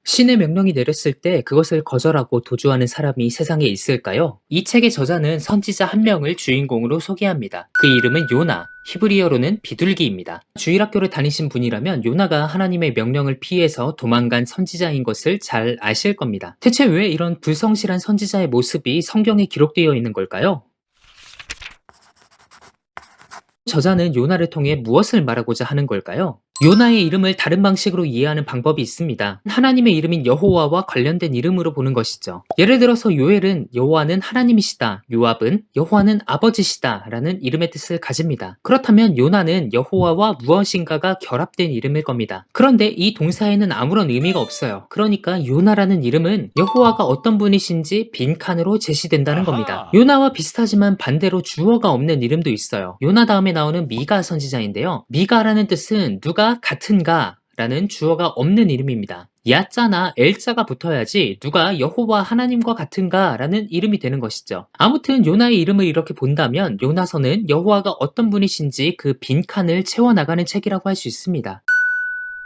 신의 명령이 내렸을 때 그것을 거절하고 도주하는 사람이 세상에 있을까요? 이 책의 저자는 선지자 한 명을 주인공으로 소개합니다. 그 이름은 요나, 히브리어로는 비둘기입니다. 주일학교를 다니신 분이라면 요나가 하나님의 명령을 피해서 도망간 선지자인 것을 잘 아실 겁니다. 대체 왜 이런 불성실한 선지자의 모습이 성경에 기록되어 있는 걸까요? 저자는 요나를 통해 무엇을 말하고자 하는 걸까요? 요나의 이름을 다른 방식으로 이해하는 방법이 있습니다. 하나님의 이름인 여호와와 관련된 이름으로 보는 것이죠. 예를 들어서 요엘은 여호와는 하나님이시다, 요압은 여호와는 아버지시다 라는 이름의 뜻을 가집니다. 그렇다면 요나는 여호와와 무엇인가가 결합된 이름일 겁니다. 그런데 이 동사에는 아무런 의미가 없어요. 그러니까 요나라는 이름은 여호와가 어떤 분이신지 빈칸으로 제시된다는 겁니다. 요나와 비슷하지만 반대로 주어가 없는 이름도 있어요. 요나 다음에 나오는 미가 선지자인데요. 미가라는 뜻은 누가 같은가 라는 주어가 없는 이름입니다. 야자나 엘자가 붙어야지 누가 여호와 하나님과 같은가 라는 이름이 되는 것이죠. 아무튼 요나의 이름을 이렇게 본다면 요나서는 여호와가 어떤 분이신지 그 빈칸을 채워나가는 책이라고 할 수 있습니다.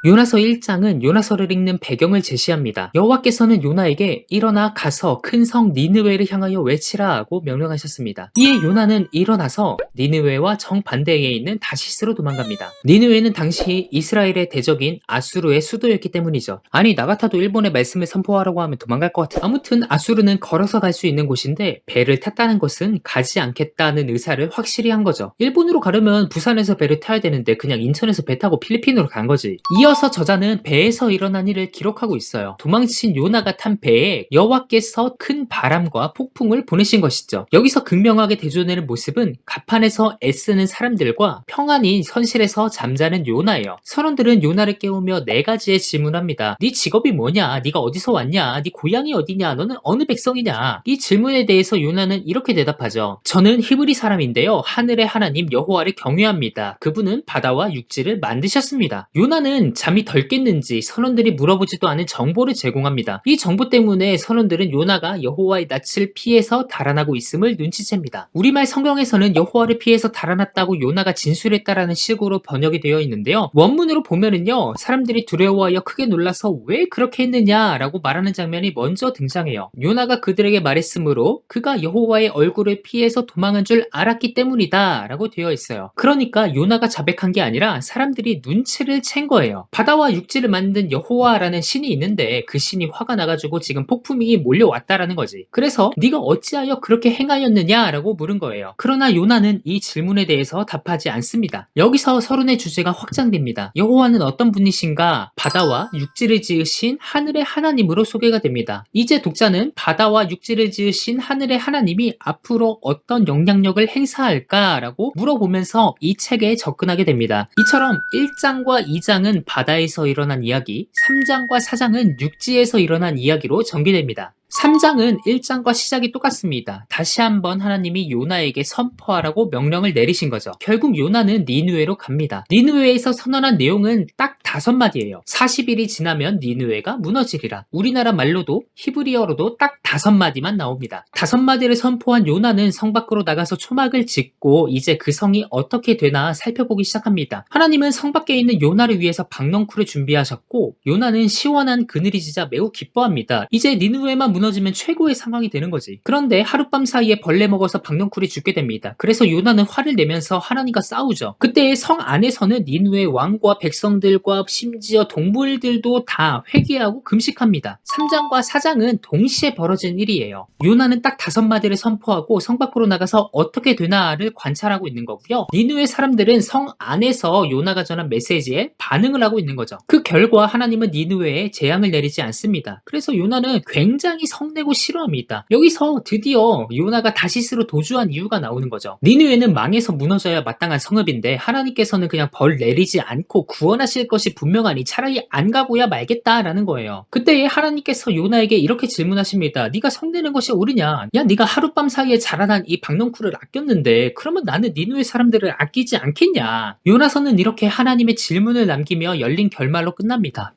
요나서 1장은 요나서를 읽는 배경을 제시합니다. 여호와께서는 요나에게 일어나 가서 큰 성 니느웨를 향하여 외치라 하고 명령하셨습니다. 이에 요나는 일어나서 니느웨와 정반대에 있는 다시스로 도망갑니다. 니느웨는 당시 이스라엘의 대적인 아수르의 수도였기 때문이죠. 아니 나 같아도 일본의 말씀을 선포하라고 하면 도망갈 것 같아. 아무튼 아수르는 걸어서 갈 수 있는 곳인데 배를 탔다는 것은 가지 않겠다는 의사를 확실히 한 거죠. 일본으로 가려면 부산에서 배를 타야 되는데 그냥 인천에서 배 타고 필리핀으로 간 거지. 이어서 저자는 배에서 일어난 일을 기록하고 있어요. 도망친 요나가 탄 배에 여호와께서 큰 바람과 폭풍을 보내신 것이죠. 여기서 극명하게 대조되는 모습은 갑판에서 애쓰는 사람들과 평안히 선실에서 잠자는 요나예요. 선원들은 요나를 깨우며 네 가지의 질문합니다. 네 직업이 뭐냐? 네가 어디서 왔냐? 네 고향이 어디냐? 너는 어느 백성이냐? 이 질문에 대해서 요나는 이렇게 대답하죠. 저는 히브리 사람인데요. 하늘의 하나님 여호와를 경외합니다. 그분은 바다와 육지를 만드셨습니다. 요나는 잠이 덜 깼는지 선원들이 물어보지도 않은 정보를 제공합니다. 이 정보 때문에 선원들은 요나가 여호와의 낯을 피해서 달아나고 있음을 눈치챕니다. 우리말 성경에서는 여호와를 피해서 달아났다고 요나가 진술했다라는 식으로 번역이 되어 있는데요. 원문으로 보면은요, 사람들이 두려워하여 크게 놀라서 왜 그렇게 했느냐라고 말하는 장면이 먼저 등장해요. 요나가 그들에게 말했으므로 그가 여호와의 얼굴을 피해서 도망한 줄 알았기 때문이다 라고 되어 있어요. 그러니까 요나가 자백한 게 아니라 사람들이 눈치를 챈 거예요. 바다와 육지를 만든 여호와라는 신이 있는데 그 신이 화가 나가지고 지금 폭풍이 몰려왔다라는 거지. 그래서 네가 어찌하여 그렇게 행하였느냐라고 물은 거예요. 그러나 요나는 이 질문에 대해서 답하지 않습니다. 여기서 서론의 주제가 확장됩니다. 여호와는 어떤 분이신가? 바다와 육지를 지으신 하늘의 하나님으로 소개가 됩니다. 이제 독자는 바다와 육지를 지으신 하늘의 하나님이 앞으로 어떤 영향력을 행사할까라고 물어보면서 이 책에 접근하게 됩니다. 이처럼 1장과 2장은 바다에서 일어난 이야기, 3장과 4장은 육지에서 일어난 이야기로 전개됩니다. 3장은 1장과 시작이 똑같습니다. 다시 한번 하나님이 요나에게 선포하라고 명령을 내리신 거죠. 결국 요나는 니느웨로 갑니다. 니느웨에서 선언한 내용은 딱 5마디예요. 40일이 지나면 니느웨가 무너지리라. 우리나라 말로도 히브리어로도 딱 5마디만 나옵니다. 5마디를 선포한 요나는 성 밖으로 나가서 초막을 짓고 이제 그 성이 어떻게 되나 살펴보기 시작합니다. 하나님은 성 밖에 있는 요나를 위해서 박넝쿨을 준비하셨고 요나는 시원한 그늘이 지자 매우 기뻐합니다. 이제 니느웨만 무너지면 최고의 상황이 되는 거지. 그런데 하룻밤 사이에 벌레 먹어서 박넝쿨이 죽게 됩니다. 그래서 요나는 화를 내면서 하나님과 싸우죠. 그때 성 안에서는 니느웨 왕과 백성들과 심지어 동물들도 다 회개하고 금식합니다. 3장과 4장은 동시에 벌어진 일이에요. 요나는 딱 5마디를 선포하고 성 밖으로 나가서 어떻게 되나를 관찰하고 있는 거고요. 니느웨 사람들은 성 안에서 요나가 전한 메시지에 반응을 하고 있는 거죠. 그 결과 하나님은 니느웨에 재앙을 내리지 않습니다. 그래서 요나는 굉장히 성내고 싫어합니다. 여기서 드디어 요나가 다시스로 도주한 이유가 나오는 거죠. 니느웨는 망해서 무너져야 마땅한 성읍인데 하나님께서는 그냥 벌 내리지 않고 구원하실 것이 분명하니 차라리 안 가고야 말겠다라는 거예요. 그때 하나님께서 요나에게 이렇게 질문하십니다. 네가 성내는 것이 옳으냐? 야, 네가 하룻밤 사이에 자라난 이 박넝쿨을 아꼈는데 그러면 나는 니느웨 사람들을 아끼지 않겠냐? 요나서는 이렇게 하나님의 질문을 남기며 열린 결말로 끝납니다.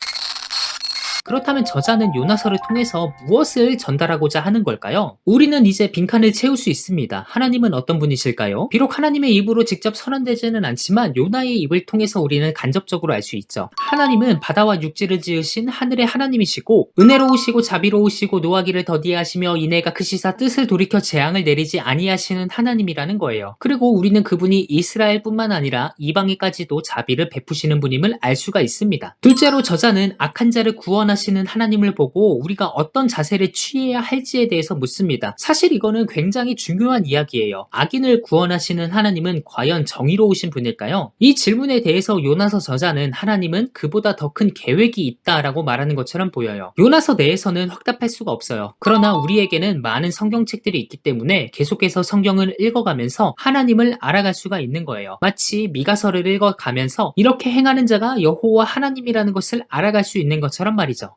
그렇다면 저자는 요나서를 통해서 무엇을 전달하고자 하는 걸까요? 우리는 이제 빈칸을 채울 수 있습니다. 하나님은 어떤 분이실까요? 비록 하나님의 입으로 직접 선언되지는 않지만 요나의 입을 통해서 우리는 간접적으로 알 수 있죠. 하나님은 바다와 육지를 지으신 하늘의 하나님이시고 은혜로우시고 자비로우시고 노하기를 더디하시며 인애가 크시사 뜻을 돌이켜 재앙을 내리지 아니하시는 하나님이라는 거예요. 그리고 우리는 그분이 이스라엘뿐만 아니라 이방인까지도 자비를 베푸시는 분임을 알 수가 있습니다. 둘째로 저자는 악한 자를 구원하시는 하나님을 보고 우리가 어떤 자세를 취해야 할지에 대해서 묻습니다. 사실 이거는 굉장히 중요한 이야기예요. 악인을 구원하시는 하나님은 과연 정의로우신 분일까요? 이 질문에 대해서 요나서 저자는 하나님은 그보다 더 큰 계획이 있다라고 말하는 것처럼 보여요. 요나서 내에서는 확답할 수가 없어요. 그러나 우리에게는 많은 성경책들이 있기 때문에 계속해서 성경을 읽어가면서 하나님을 알아갈 수가 있는 거예요. 마치 미가서를 읽어가면서 이렇게 행하는 자가 여호와 하나님이라는 것을 알아갈 수 있는 것처럼 말이죠.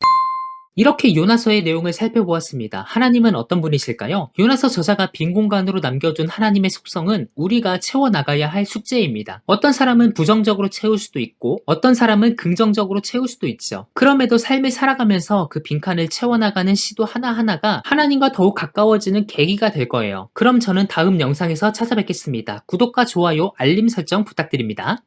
이렇게 요나서의 내용을 살펴보았습니다. 하나님은 어떤 분이실까요? 요나서 저자가 빈 공간으로 남겨둔 하나님의 속성은 우리가 채워나가야 할 숙제입니다. 어떤 사람은 부정적으로 채울 수도 있고 어떤 사람은 긍정적으로 채울 수도 있죠. 그럼에도 삶을 살아가면서 그 빈칸을 채워나가는 시도 하나하나가 하나님과 더욱 가까워지는 계기가 될 거예요. 그럼 저는 다음 영상에서 찾아뵙겠습니다. 구독과 좋아요, 알림 설정 부탁드립니다.